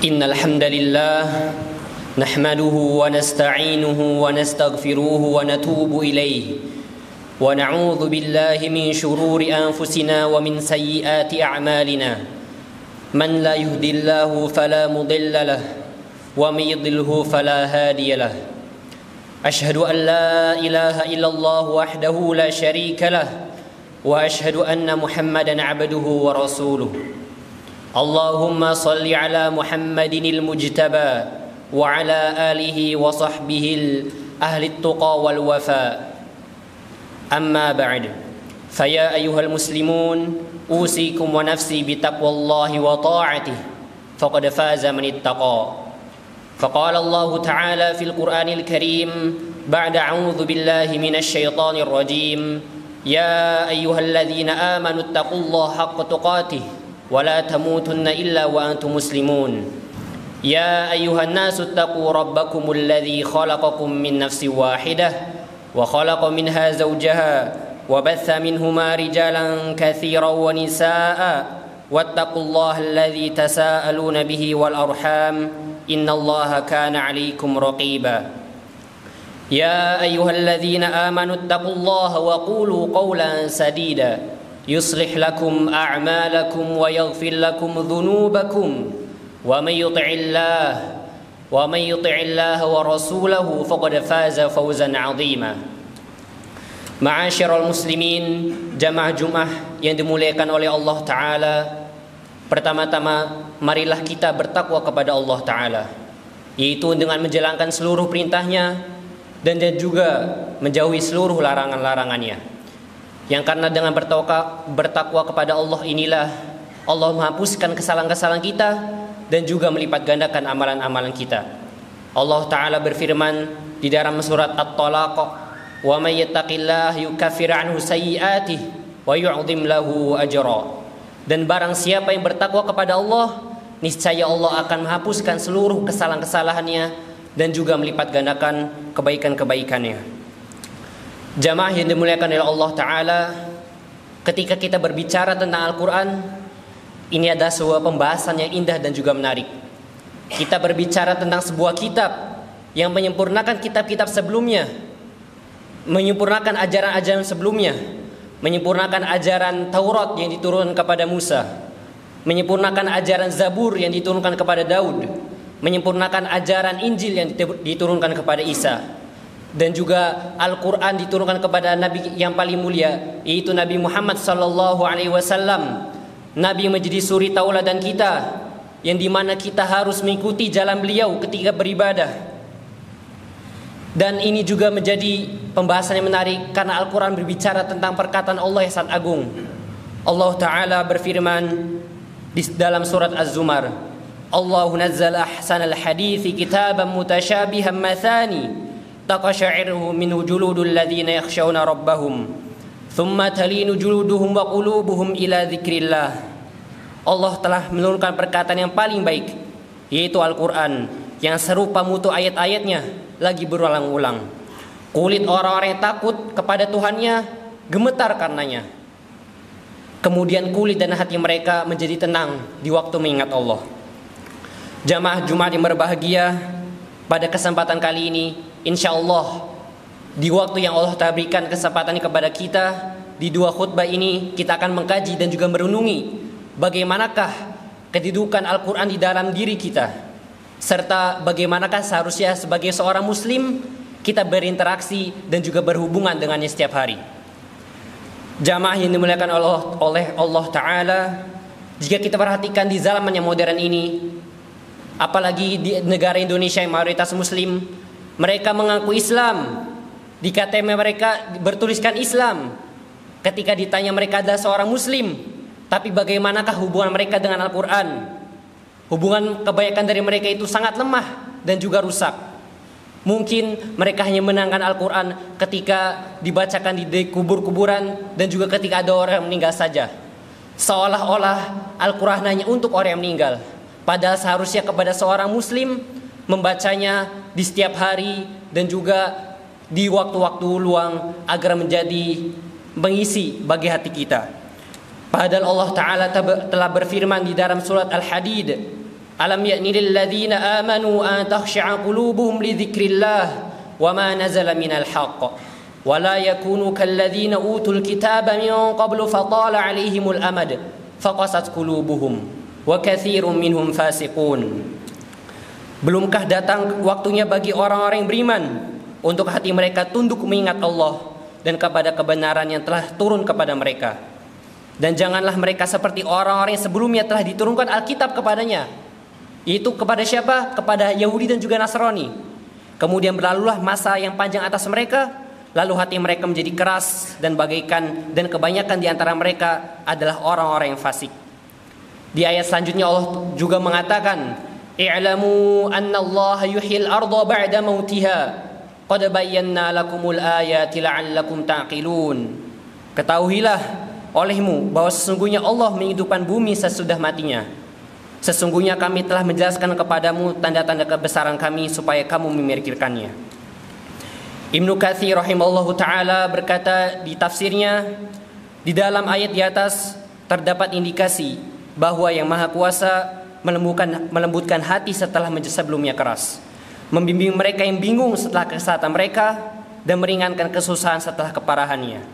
إن الحمد لله نحمده ونستعينه ونستغفره ونتوب إليه ونعوذ بالله من شرور أنفسنا ومن سيئات أعمالنا من لا يهدي الله فلا مضل له ومن يضلله فلا هادي له أشهد أن لا إله إلا الله وحده لا شريك له وأشهد أن محمدا عبده ورسوله اللهم صل على محمد المجتبى وعلى آله وصحبه أهل التقى والوفاء أما بعد فيا أيها المسلمون أوصيكم ونفسي بتقوى الله وطاعته فقد فاز من اتقى فقال الله تعالى في القرآن الكريم بعد أعوذ بالله من الشيطان الرجيم يا أيها الذين آمنوا اتقوا الله حق تقاته ولا تموتن إلا وأنتم مسلمون يا أيها الناس اتقوا ربكم الذي خلقكم من نفس واحدة وخلق منها زوجها وبث منهما رجالا كثيرا ونساء واتقوا الله الذي تساءلون به والأرحام إن الله كان عليكم رقيبا يا أيها الذين آمنوا اتقوا الله وقولوا قولا سديدا يصلح لكم أعمالكم ويغفر لكم ذنوبكم ومن يطع الله ورسوله فقد فاز فوزا عظيما. Ma'asyiral muslimin, jamaah Jumat yang dimuliakan oleh Allah Ta'ala, pertama-tama marilah kita bertakwa kepada Allah Ta'ala, yaitu dengan menjalankan seluruh perintahnya dan juga menjauhi seluruh larangan-larangannya. Yang karena dengan bertakwa kepada Allah inilah Allah menghapuskan kesalahan-kesalahan kita dan juga melipat gandakan amalan-amalan kita. Allah Ta'ala berfirman di dalam surat At-Talaq, "Wa may yattaqillah yukaffir anhu sayyi'atihi wa yu'dhim lahu ajra." Dan barang siapa yang bertakwa kepada Allah, niscaya Allah akan menghapuskan seluruh kesalahan-kesalahannya dan juga melipat gandakan kebaikan-kebaikannya. Jamaah yang dimuliakan oleh Allah Ta'ala, ketika kita berbicara tentang Al-Quran, ini ada sebuah pembahasan yang indah dan juga menarik. Kita berbicara tentang sebuah kitab yang menyempurnakan kitab-kitab sebelumnya, menyempurnakan ajaran-ajaran sebelumnya, menyempurnakan ajaran Taurat yang diturunkan kepada Musa, menyempurnakan ajaran Zabur yang diturunkan kepada Daud, menyempurnakan ajaran Injil yang diturunkan kepada Isa, dan juga Al-Quran diturunkan kepada Nabi yang paling mulia, yaitu Nabi Muhammad sallallahu alaihi wasallam. Nabi yang menjadi suri tauladan kita, yang dimana kita harus mengikuti jalan beliau ketika beribadah. Dan ini juga menjadi pembahasan yang menarik karena Al-Quran berbicara tentang perkataan Allah yang sangat agung. Allah Ta'ala berfirman di dalam surat Az-Zumar, Allahu nazzala ahsanal hadithi kitaban mutasyabihan mathani taqashairuhu minhu juludul ladzina yakhshawna rabbahum thumma talinu juluduhum wa qulubuhum ila dzikrillah. Allah telah menurunkan perkataan yang paling baik, yaitu Al-Quran, yang serupa mutu ayat-ayatnya lagi berulang-ulang. Kulit orang-orang yang takut kepada Tuhannya gemetar karenanya. Kemudian kulit dan hati mereka menjadi tenang di waktu mengingat Allah. Jamaah Jumat yang berbahagia, pada kesempatan kali ini InsyaAllah di waktu yang Allah berikan kesempatan kepada kita, di dua khutbah ini kita akan mengkaji dan juga merenungi bagaimanakah kedudukan Al-Quran di dalam diri kita, serta bagaimanakah seharusnya sebagai seorang muslim kita berinteraksi dan juga berhubungan dengannya setiap hari. Jamaah yang dimuliakan oleh Allah Ta'ala, jika kita perhatikan di zaman yang modern ini, apalagi di negara Indonesia yang mayoritas muslim, mereka mengaku Islam, di KTP mereka bertuliskan Islam. Ketika ditanya mereka adalah seorang muslim, tapi bagaimanakah hubungan mereka dengan Al-Quran? Hubungan kebanyakan dari mereka itu sangat lemah dan juga rusak. Mungkin mereka hanya menangkan Al-Quran ketika dibacakan di kubur-kuburan dan juga ketika ada orang yang meninggal saja. Seolah-olah Al-Quran hanya untuk orang yang meninggal, padahal seharusnya kepada seorang muslim membacanya di setiap hari dan juga di waktu-waktu luang agar menjadi mengisi bagi hati kita. Padahal Allah Ta'ala telah berfirman di dalam surat Al-Hadid, Alam ya'ni lil ladzina amanu an takhsha'a qulubuhum li dzikrillah wa ma nazala minal haqq wa la yakunu kal ladzina utul kitaba min qablu fatala 'alaihimul amad faqasat qulubuhum wa katsirun minhum fasiqun. Belumkah datang waktunya bagi orang-orang yang beriman untuk hati mereka tunduk mengingat Allah dan kepada kebenaran yang telah turun kepada mereka. Dan janganlah mereka seperti orang-orang yang sebelumnya telah diturunkan Alkitab kepadanya. Itu kepada siapa? Kepada Yahudi dan juga Nasrani. Kemudian berlalulah masa yang panjang atas mereka, lalu hati mereka menjadi keras dan bagaikan, dan kebanyakan di antara mereka adalah orang-orang yang fasik. Di ayat selanjutnya Allah juga mengatakan, "I'lamu anna Allah yuhyil arda ba'da mautiha. Qad bayyana lakumul ayati la'allakum ta'qilun." Ketahuilah olehmu bahwa sesungguhnya Allah menghidupkan bumi sesudah matinya. Sesungguhnya kami telah menjelaskan kepadamu tanda-tanda kebesaran kami supaya kamu memikirkannya. Ibnu Katsir rahimahullahu taala berkata di tafsirnya, di dalam ayat di atas terdapat indikasi bahwa Yang Maha Kuasa melembutkan hati setelah sebelumnya keras, membimbing mereka yang bingung setelah kesesatan mereka, dan meringankan kesusahan setelah keparahannya.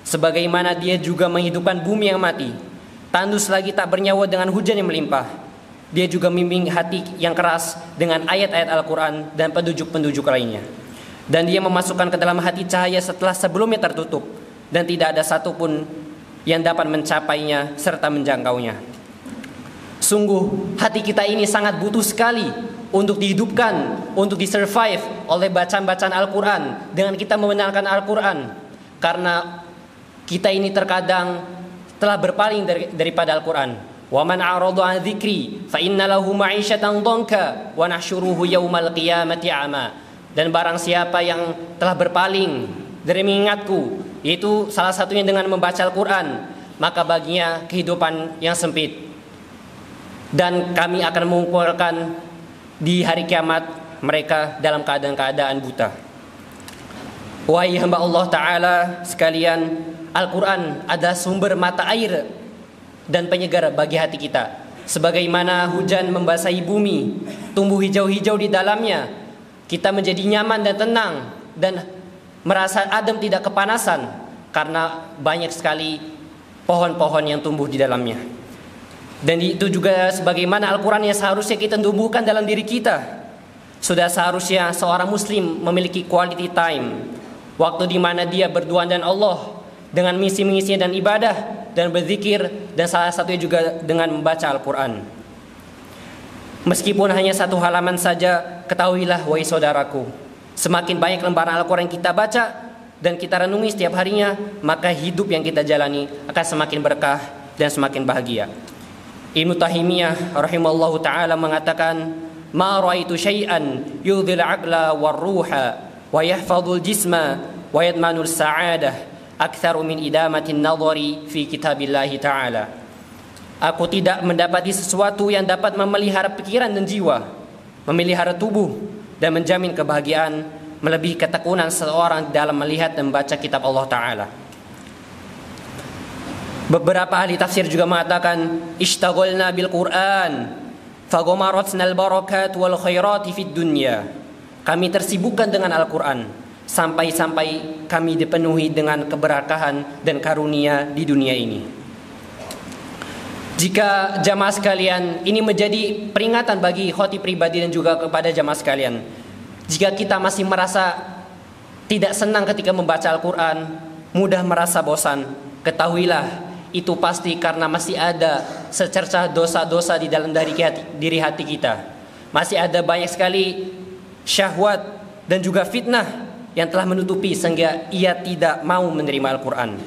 Sebagaimana Dia juga menghidupkan bumi yang mati, tandus lagi tak bernyawa dengan hujan yang melimpah. Dia juga membimbing hati yang keras dengan ayat-ayat Al-Quran dan petunjuk-petunjuk lainnya. Dan Dia memasukkan ke dalam hati cahaya setelah sebelumnya tertutup, dan tidak ada satupun yang dapat mencapainya serta menjangkaunya. Sungguh hati kita ini sangat butuh sekali untuk dihidupkan, untuk disurvive oleh bacaan-bacaan Al-Quran, dengan kita membenarkan Al-Quran. Karena kita ini terkadang telah berpaling daripada Al-Quran. Wa man a'rada 'an dzikri fa inna lahu ma'isyatan dhanka wa nahsyuruhu yaumal qiyamati a'ma. Dan barang siapa yang telah berpaling dari mengingatku, yaitu salah satunya dengan membaca Al-Quran, maka baginya kehidupan yang sempit, dan kami akan mengumpulkan di hari kiamat mereka dalam keadaan buta. Wahai hamba Allah Ta'ala sekalian, Al-Quran adalah sumber mata air dan penyegar bagi hati kita. Sebagaimana hujan membasahi bumi, tumbuh hijau-hijau di dalamnya, kita menjadi nyaman dan tenang dan merasa adem, tidak kepanasan, karena banyak sekali pohon-pohon yang tumbuh di dalamnya. Dan itu juga sebagaimana Al-Quran yang seharusnya kita tumbuhkan dalam diri kita. Sudah seharusnya seorang muslim memiliki quality time, waktu di mana dia berduaan dengan Allah dengan mengisinya dan ibadah dan berzikir, dan salah satunya juga dengan membaca Al-Quran. Meskipun hanya satu halaman saja, ketahuilah wahai saudaraku, semakin banyak lembaran Al-Quran yang kita baca dan kita renungi setiap harinya, maka hidup yang kita jalani akan semakin berkah dan semakin bahagia. Ibnu Taimiyah rahimallahu taala mengatakan, "Ma ra'aitu syai'an yudhil 'aqla war ruha wa yahfadhul jisma wa yadmanul sa'adah aktsaru min idamatin nadhari fi kitabillahi ta'ala." Aku tidak mendapati sesuatu yang dapat memelihara pikiran dan jiwa, memelihara tubuh, dan menjamin kebahagiaan melebihi ketekunan seseorang dalam melihat dan membaca kitab Allah Ta'ala. Beberapa ahli tafsir juga mengatakan, "Ishtaghalna bil Qur'an faghamaratna al barakat wal khairati fid dunya." Kami tersibukkan dengan Al-Quran sampai-sampai kami dipenuhi dengan keberkahan dan karunia di dunia ini. Jika jamaah sekalian, ini menjadi peringatan bagi khotib pribadi dan juga kepada jamaah sekalian. Jika kita masih merasa tidak senang ketika membaca Al-Quran, mudah merasa bosan, ketahuilah itu pasti karena masih ada secercah dosa-dosa di dalam diri hati kita. Masih ada banyak sekali syahwat dan juga fitnah yang telah menutupi sehingga ia tidak mau menerima Al-Quran.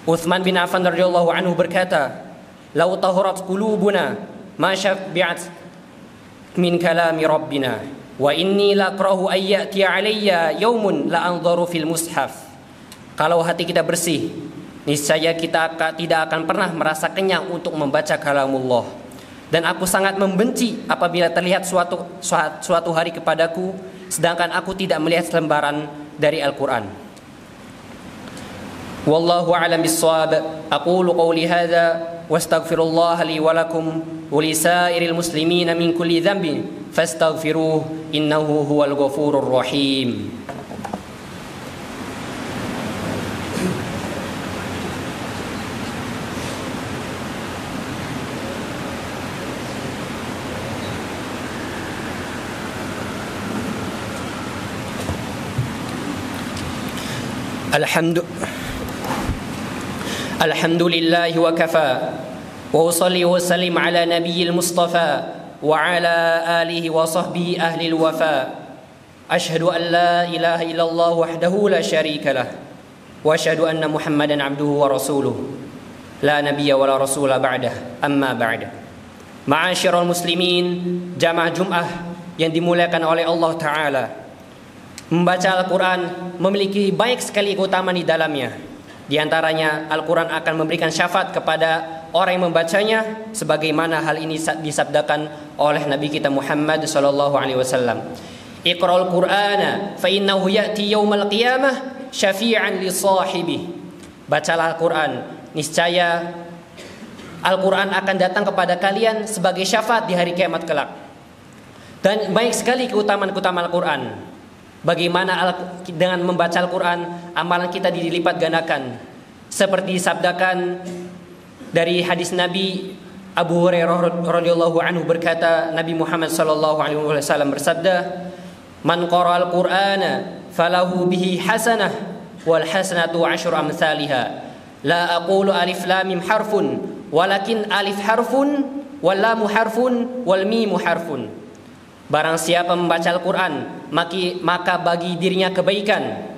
Utsman bin Affan radhiyallahu anhu berkata, "Lau tahurat qulubuna ma syabi'at min kalami rabbina wa inni laqrahu ay ya'ti alayya yaumun la anzaru fil mushaf." Kalau hati kita bersih, niscaya kita tidak akan pernah merasa kenyang untuk membaca kalamullah. Dan aku sangat membenci apabila terlihat suatu hari kepadaku sedangkan aku tidak melihat selembaran dari Al-Quran. Wallahu a'lam bissawab. Aqulu qawli hadza wastaghfirullah li wa lakum wa lisairil muslimina min kulli dhanbin fastaghfiruhu innahu huwal ghafurur rahim. الحمد لله وكفى وأصلي وسلم على نبي المصطفى وعلى آله وصحبه أهل الوفاء أشهد أن لا إله إلا الله وحده لا شريك له وأشهد أن محمدا عبده ورسوله لا نبي ولا رسول بعده أما بعد. Ma'asyiral muslimin, jamaah Jum'ah yang dimuliakan oleh Allah Ta'ala, membaca Al-Quran memiliki banyak sekali keutamaan di dalamnya. Di antaranya Al-Quran akan memberikan syafaat kepada orang yang membacanya, sebagaimana hal ini disabdakan oleh Nabi kita Muhammad sallallahu alaihi wasallam. Iqra'ul Qur'ana fa innahu ya'ti yaumal qiyamah syafi'an li sahibi. Bacalah Al-Quran, niscaya Al-Quran akan datang kepada kalian sebagai syafaat di hari kiamat kelak. Dan banyak sekali keutamaan-keutamaan Al-Quran. Bagaimana dengan membaca Al-Quran amalan kita dilipat gandakan, seperti disabdakan dari hadis Nabi Abu Hurairah radhiyallahu anhu berkata, Nabi Muhammad sallallahu alaihi wasallam bersabda, "Man qara'al Qur'ana falahu bihi hasanah wal hasanatu 'asyru amsalha. La aqulu alif lam mim harfun walakin alif harfun wal lam harfun wal mim harfun." Barang siapa membaca Al-Quran, maka bagi dirinya kebaikan,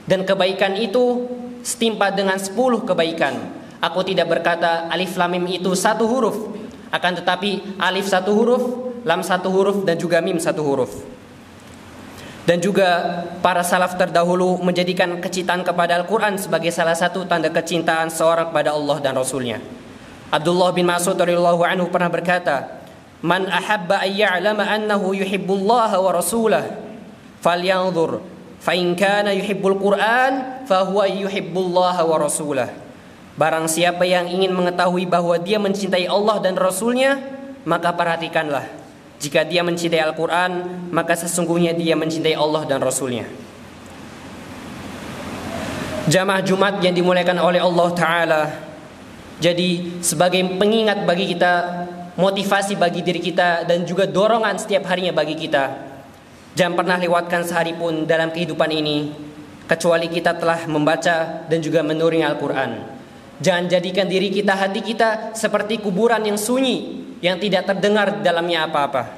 dan kebaikan itu setimpa dengan 10 kebaikan. Aku tidak berkata alif lam mim itu satu huruf, akan tetapi alif satu huruf, lam satu huruf, dan juga mim satu huruf. Dan juga para salaf terdahulu menjadikan kecintaan kepada Al-Quran sebagai salah satu tanda kecintaan seorang kepada Allah dan Rasulnya. Abdullah bin Mas'ud radhiyallahu anhu pernah berkata, "Man ahabba an ya'lama annahu yuhibbullaha wa rasulahu falyanzur fa in kana yuhibbul Qur'an fa huwa yuhibbullaha wa rasulahu." Barang siapa yang ingin mengetahui bahwa dia mencintai Allah dan Rasulnya, maka perhatikanlah. Jika dia mencintai Al-Quran, maka sesungguhnya dia mencintai Allah dan Rasulnya. Jamaah Jumat yang dimuliakan oleh Allah Ta'ala, jadi sebagai pengingat bagi kita, motivasi bagi diri kita, dan juga dorongan setiap harinya bagi kita, jangan pernah lewatkan sehari pun dalam kehidupan ini kecuali kita telah membaca dan juga menuruni Al-Quran. Jangan jadikan diri kita, hati kita seperti kuburan yang sunyi, yang tidak terdengar dalamnya apa-apa.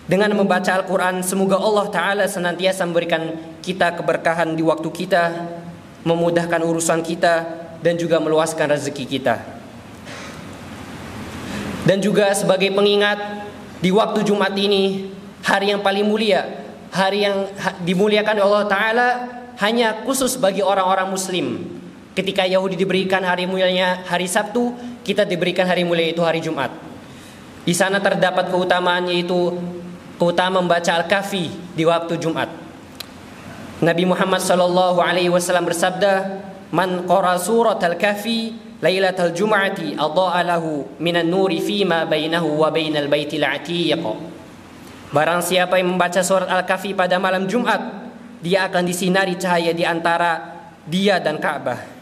Dengan membaca Al-Quran, semoga Allah Ta'ala senantiasa memberikan kita keberkahan di waktu kita, memudahkan urusan kita, dan juga meluaskan rezeki kita. Dan juga sebagai pengingat, di waktu Jumat ini, hari yang paling mulia, hari yang dimuliakan oleh Allah Ta'ala, hanya khusus bagi orang-orang muslim. Ketika Yahudi diberikan hari mulianya hari Sabtu, kita diberikan hari mulia itu hari Jumat. Di sana terdapat keutamaan, yaitu keutamaan membaca Al-Kahfi di waktu Jumat. Nabi Muhammad sallallahu alaihi wasallam bersabda, "Man qara surat Al-Kahfi lailatal jum'ati adha'a lahu minan nuri fima bainahu wa bainal baitil atiq." Barang siapa yang membaca surat Al-Kahfi pada malam Jumat, dia akan disinari cahaya di antara dia dan Ka'bah.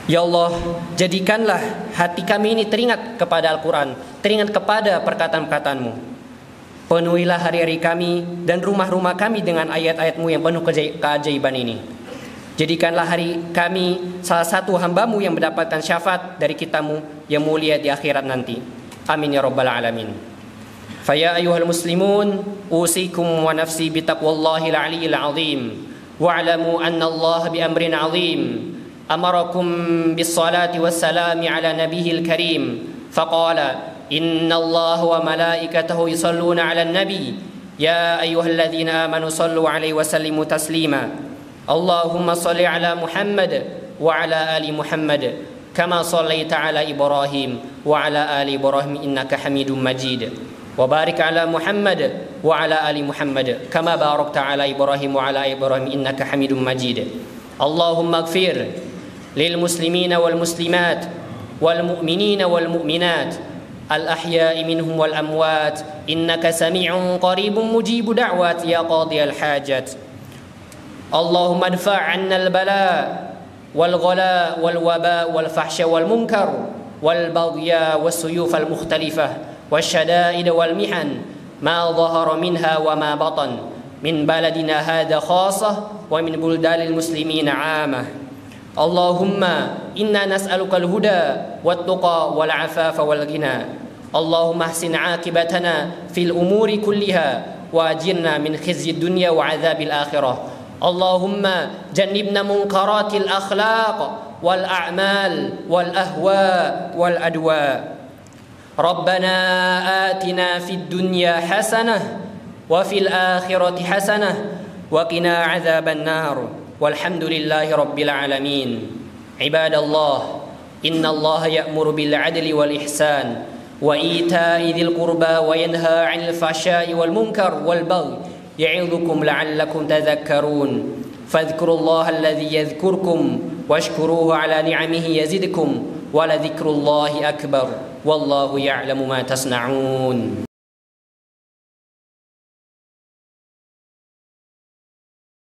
Ya Allah, jadikanlah hati kami ini teringat kepada Al-Quran, teringat kepada perkataan-perkataan-Mu. Penuhilah hari-hari kami dan rumah-rumah kami dengan ayat-ayat-Mu yang penuh keajaiban ini. Jadikanlah hari kami salah satu hamba-Mu yang mendapatkan syafaat dari Kitab-Mu yang mulia di akhirat nanti. Amin ya rabbal alamin. Faya ayuhal muslimun, usikum wa nafsi bitaqwallahil aliyyil azim. Wa'lamu anna Allah bi amrin azim. أمركم بالصلاة والسلام على نبيه الكريم فقال إن الله وملائكته يصلون على النبي يا أيها الذين آمنوا صلوا عليه وسلموا تسليما اللهم صل على محمد وعلى آل محمد كما صليت على إبراهيم وعلى آل إبراهيم إنك حميد مجيد وبارك على محمد وعلى آل محمد كما باركت على إبراهيم وعلى آل إبراهيم إنك حميد مجيد اللهم اغفر للمسلمين والمسلمات والمؤمنين والمؤمنات الأحياء منهم والأموات إنك سميع قريب مجيب دعوات يا قاضي الحاجات. اللهم ادفع عنا البلاء والغلاء والوباء والفحش والمنكر والبغي والسيوف المختلفة والشدائد والمحن ما ظهر منها وما بطن من بلدنا هذا خاصة ومن بلدان المسلمين عامة. اللهم إنا نسألك الهدى والتقى والعفاف والغنى. اللهم احسن عاقبتنا في الأمور كلها وأجرنا من خزي الدنيا وعذاب الآخرة. اللهم جنبنا منكرات الأخلاق والأعمال والأهواء والأدواء. ربنا آتنا في الدنيا حسنة وفي الآخرة حسنة وقنا عذاب النار والحمد لله رب العالمين. عباد الله، إن الله يأمر بالعدل والإحسان وإيتاء ذي القربى وينهى عن الفحشاء والمنكر والبغي يعظكم لعلكم تذكرون. فاذكروا الله الذي يذكركم واشكروه على نعمه يزدكم ولذكر الله أكبر والله يعلم ما تصنعون.